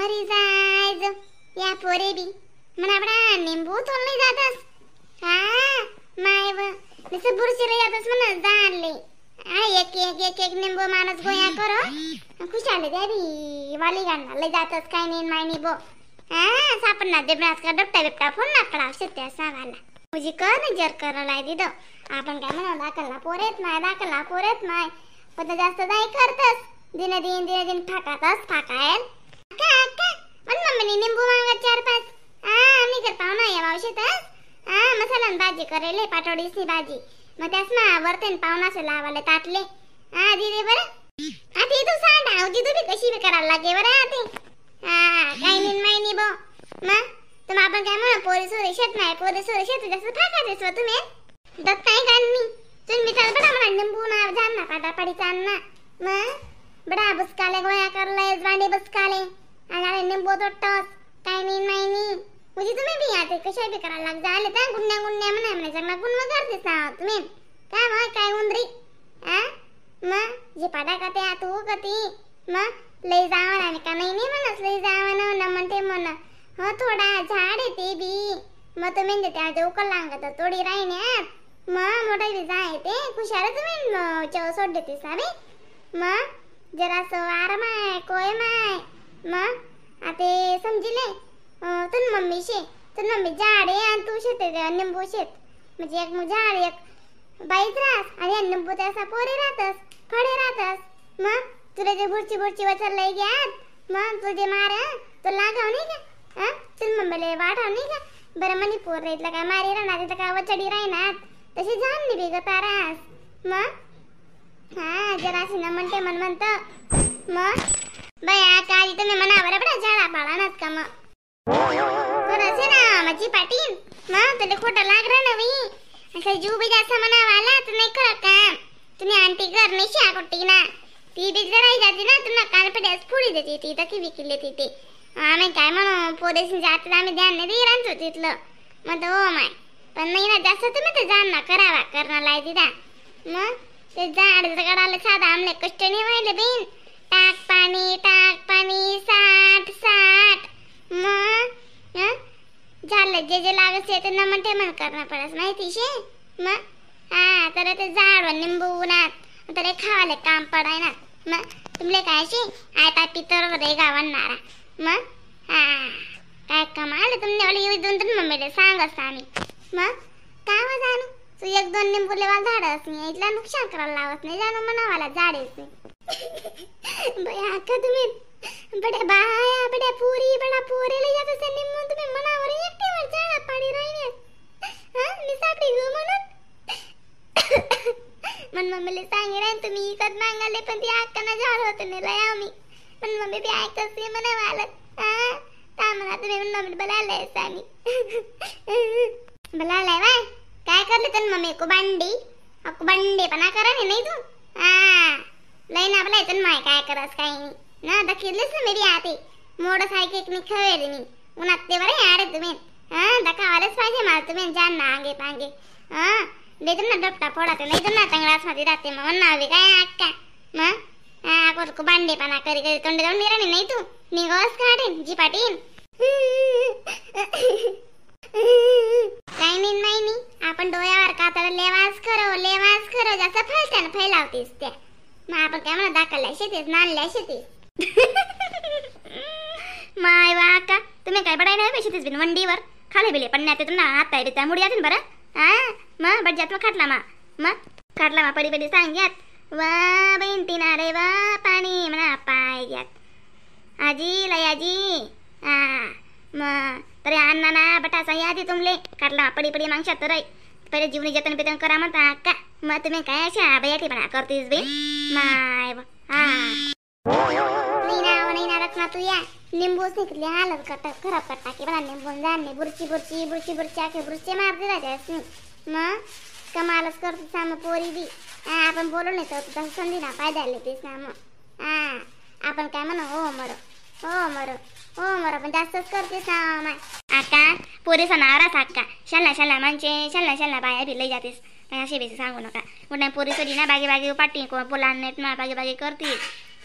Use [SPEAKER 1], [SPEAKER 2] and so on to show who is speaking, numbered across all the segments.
[SPEAKER 1] मरी जाय या पोरे बी म्हणा आपला निंबू तोडले जातस हा माय व निसे बुरशीले जातस म्हणा जाणले एक एक एक एक निंबू माणूस गोया करो खुशाले देवी वाली गाणं लय जातस काय नाही मायनी बो हा सापडना देबनास का डबटा बिबटा फोन ना पडा सत्या सांगायला मुझे कर न जर करायला दिदो आपण काय म्हणा दाखला पोरेत नाही पण जास्त नाही करतस दिन फाकातस फाकायल का पण मम्मीने निंबू मागा 4-5 मी करता ना या मावशीतस मसाला भाजी करेले पाटोडीची भाजी मग त्यास ना वरतेन पावनासे लावाले ताटले दिदे बरं आधी तू सांग आजी तू बी कशी बी करायला लागे बरं आधी काही नाही माहिनी बो मग तुम आपण काय म्हणा पोरी सोरी शेत जास्त फाकातेस व तुम्ही दत्त नाही गाणी तुम्ही तर बडा म्हणा निंबू ना जान ना पाटा पडीचा ना मग बडा बुसकाले गोया करले वांडे बुसकाले आणि निंबू तोटस काही नाही माहिनी मुझे तुम्ही भी आते कशा भी करायला लाग जाले त्या गुन्ह्या म्हणा जगना गुन्हा करतेस ना तुम्ही काय मग काय उंदरी मग जे पाडा का ते तू कती मग लई जावा आणि का नाही म्हणस लई जावा ना म्हणते म्हण हो थोडा झाड आहे ते बी मग तुम्ही त्या देवकल लांगत थोडी राहिण्यात मग मोठा बी जाय ते खुशार तुम्ही चव सोड देते सारे मग जरासं आराम आहे कोय माय मग आता समजिले तुन मम्मी झाड आहे आणि तू शेत निंबू शेत म्हणजे एक झाड एक बाईच राहस आणि निंबू त्याचा पोरे राहतस फळे राहतस मग तुला जे बुरची वचरलंय घ्यात मग तुझे मार तो लागाव नाही का तुला मम्मीला वाटाव नाही का बरं मनी पोर राहितलं काय मारी राहणार तिथं का वचडी राहणार तशी जाण नाही बिगत तारास मग जराशी ना म्हणते म्हणत मग बया काळी तुम्ही मनावर बडा झाडा पाळानात का मग असे ना माझी पाटील मग तुला खोटं लाग नवी असं जीव बी जास्त मनावाला तर नाही खरं काम तुम्ही आंटी घर नाही शाकोटी ना ती बी जराई जाते ना तुला कानपड्यास फुडी देते ती तर की विकले तिथे आम्ही काय म्हणू पोरेस जात आम्ही ध्यान नाही दे रांचो तिथलं मग हो माय पण नाही ना जास्त तुम्ही तर जाण ना करावा करणार लाय तिथं मग ते झाड काढायला साधा आमले कष्ट नाही व्हायले बिन टाक पाणी साठ मग झालं जे लागत ते ना म्हणते मन करणं पडस माहिती शे मग तर ते झाड निंबू उन्हात तर खावाले काम पडाय ना मग तुमले काय शे आयता पितर रे गावणारा मग काय कमाल तुमने वाली येऊ दोन मम्मीला सांगस आम्ही मग काय हो जाणू तू 1-2 निंबूले वाल झाड असणे इथला नुकसान करायला लावत नाही जाणू मनावाला झाड येते बया का तुम्ही बडे बाया बडे पूरी बडा पोरेले जात असे निंबू तुम्ही मनावर एकटेवर झाड पाडी राहिले मी सापडी गो म्हणून मम्मीला सांगे राहीन तुम्ही इकत मागाले पण ती अक्काना झाड होते नाही लय आम्ही पण मम्मी बी ऐकत नाही मनावाला काय म्हणा तुम्ही मम्मी बोलायला बोलायला वाय काय करले तर मम्मी कुबांडी पणा करा नाही तू लय ना बोलाय तर माय काय करस काही ना दखिलेस ना मेरी आते मोड सायके एक खवेली मी उन्हात ते बरे यार तुम्ही दखावालेच पाहिजे मला तुम्ही जान ना आगे पांगे लेदर ना डपटा फोडाते नाही तर ना तंगडास मध्ये राहते मग नावे काय अक्का मग कुबांडी पणा करी तोंड जाऊन निराणी नाही तू निघोस काढीन जी पाटील काही नाही आपण डोळ्यावर कातड लेवास करो जास्त फैलत्यान फैलावतेस त्या मग आपण काय म्हणा दाखवल्या शेतीस नानल्या शेतीस माय वा का तुम्ही काय बडाय नाही शेतीस बिन वंडीवर खाले बिले पण नाही तुला आता आहे त्या मुडी जाते बरं मग बड्जात मग खाटला मा पडी सांग्यात वा बहीण तिना रे वा पाणी म्हणा पाय घ्यात आजी लय आजी मग तरी अण्णा ना बटासा यादी तुमले काढला पडी मागशात तर पहिले जीवनी जतन बेतन करा म्हणता का मग तुम्ही काय अशा बयाटी पण करतेस बे माय नाही ना रखना तू या निंबूच निघले हालत खराब करता की बघा निंबून जाणे बुरची आखे बुरचे मारते राहते मग कमालच करते साम पोरी बी आपण बोलू नाही तर तसं संधी ना फायदा लेतेस ना मग आपण काय म्हणू हो मरो पण जास्तच करतेस ना आका पोरीचा नावराच अक्का शल्ला म्हणजे शल्ला बाया भी लई जातेस असे बेसी सांगू नका कुठे पोरी सरी ना बागी पाठी बोला नेट ना बागी करते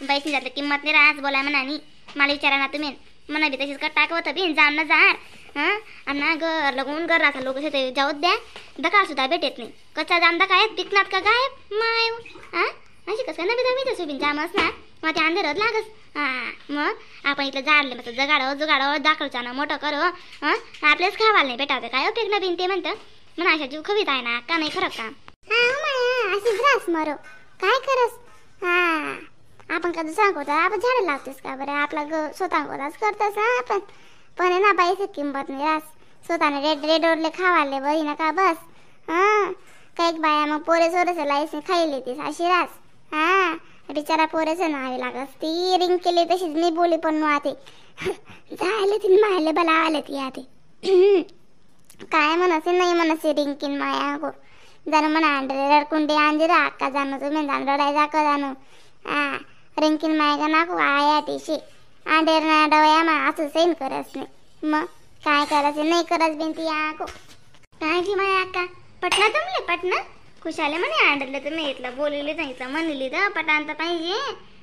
[SPEAKER 1] बाईची जातलं किंमत नाही राहत बोला म्हणा मला विचारा ना तुम्ही मना बी तशीच कर टाकवत बी जाम ना जार हां आणि घर लगून घर राहता लोक ते जाऊ द्या दकाळ सुद्धा भेटत नाही कच्चा जाम दकाय पिकनात का गायब माय हां अशी कसं ना बिदा मी सोबीन जामच ना मग ते अंधेरच लागस हां मग आपण इथलं झाडले मग जुगाडावर दाखलचा ना मोठं करो हां आपलेच खावायला नाही भेटावं काय फेकणं बिन ते म्हणतं म्हणा अशा जीव खवीत आहे ना का नाही खरं का हां माया अशी ग्रास मरो काय करस हां आपण कधी सांगतो आपण झाडं लावतेस का बरं आपला स्वतः करतस हां आपण पण आहे ना पैसे किंमत नाही रास स्वतःने रेडोरले खावाले बरी ना का बस हां काही बाया मग पोरे सोरेसे लायसे खायले तीस अशी रास हां बिचारा पोरेचं नावे लागस ती रिंग केली तशीच मी बोली पण नव्हते जायला ती मायले बलावाले ती आते काय म्हणसे नाही म्हणसे रिंकीन माया गो जाणं म्हणा अंडे रडकुंडे अंजिरा अक्का जाणं तुम्ही जाणं रडाय जा का जाणं हां रिंकीन माय का नाकू आया टीशी अंडेर ना डवया मा असं सेन करस नाही मग काय करायचं नाही करस बिनती आको काय की माया अक्का पटना तुमले पटना खुशाले म्हणे अंडले तर नाही इथलं बोलले नाही म्हणली तर पटान तर पाहिजे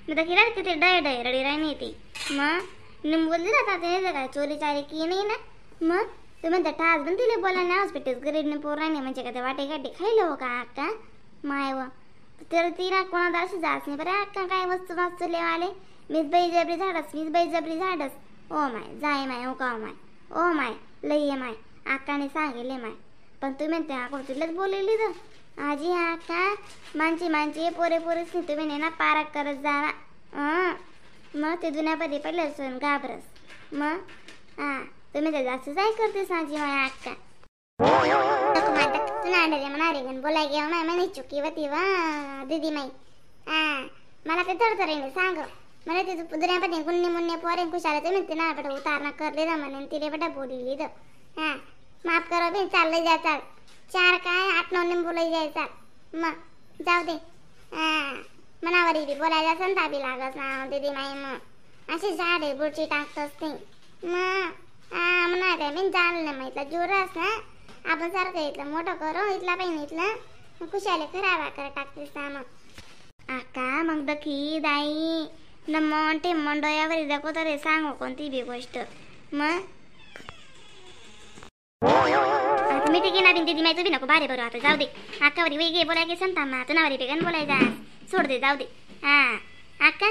[SPEAKER 1] मी तर किराड तिथे डय रडी राही ती मग निंबोलली जातात ते काय चोरी चारी की नाही ना मग तुम्ही म्हणता टास पण तिला बोलायला हॉस्पिटल गरीबने पोर नाही म्हणजे का ते वाटे गाठी खायला हो का अक्का माय व तर तिला कोणाला असं जात नाही बरं अक्का काय वस्तू वास्तू लेवाले मीच बाई जबरी झाडस ओ माय जाय माय हो का माय ओ माय लई माय अक्काने सांगेले माय पण तुम्ही म्हणते अको तिलाच बोललेली तर आजी अक्का माणची पोरे तुम्ही ना पारक करत जावा मग ते जुन्यापदी पडले सोन घाबरस मग हां तुम्ही तर जास्त काय करतेस आजी माय अक्का तुला अंडे म्हणा रे गण बोलाय घेऊ माय म्हणे चुकी होती वा दीदी माई हां मला ते थरथरीने सांग मला ते दुनियापदी गुन्ने मुन्ने पोरे खुशाले तुम्ही ते ना बेटा उतारणा करले ना म्हणे तिने बेटा बोलली तर हां माफ करो बी चालले जा चाल 4 काय 8-9 निंबू लई जायचा मग जाऊ दे हां मनावरी बी बोलायला संता बी लागस ना दीदी माई मग अशी झाडे बुडची टाकतस ते मग हां म्हणा काय मी जाणलं मग इथला जुरस ना आपण सारखं इथलं मोठं करू इथला पाहिजे इथलं खुशाले खराबा कर टाकतेस ना मग अक्का मग दखी दाई नमन टेम्मन डोयावरी दाखव तर सांगू कोणती बी गोष्ट मग मिठी की ना दीदी माहिती बी नको बारे बरं आता जाऊ दे अक्कावरी वेगळे बोलाय की संता मा आता नावरी बेगन बोलायचा सोड दे जाऊ दे हां अक्का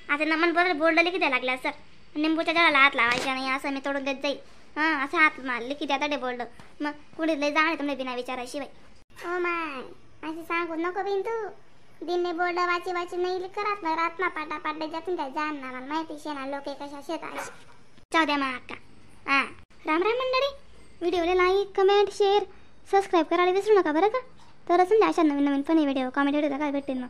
[SPEAKER 1] आता नमन बोललं किती लागला सर निंबूच्या झाडाला हात लावायचा नाही असं मी तोडून देत जाईल हां असं हात मारले किती आता बोललं मग कुणी लय जाणे तुम्ही बिना विचाराशिवाय ओ माय असं सांगू नको बिन तू दिनने बोललं वाची नाही करत मग आत्मा पाटा पाडले जातून काय जाण ना मला माहिती शेणा लोक कशा शेतात जाऊ द्या मग अक्का हां राम मंडळी व्हिडिओला लाईक कमेंट शेअर सबस्क्राईब करायला विसरू नका बरं का तर समजा अशा नवीन फनी व्हिडिओ कॉमेडी व्हिडिओ काय भेटेल मग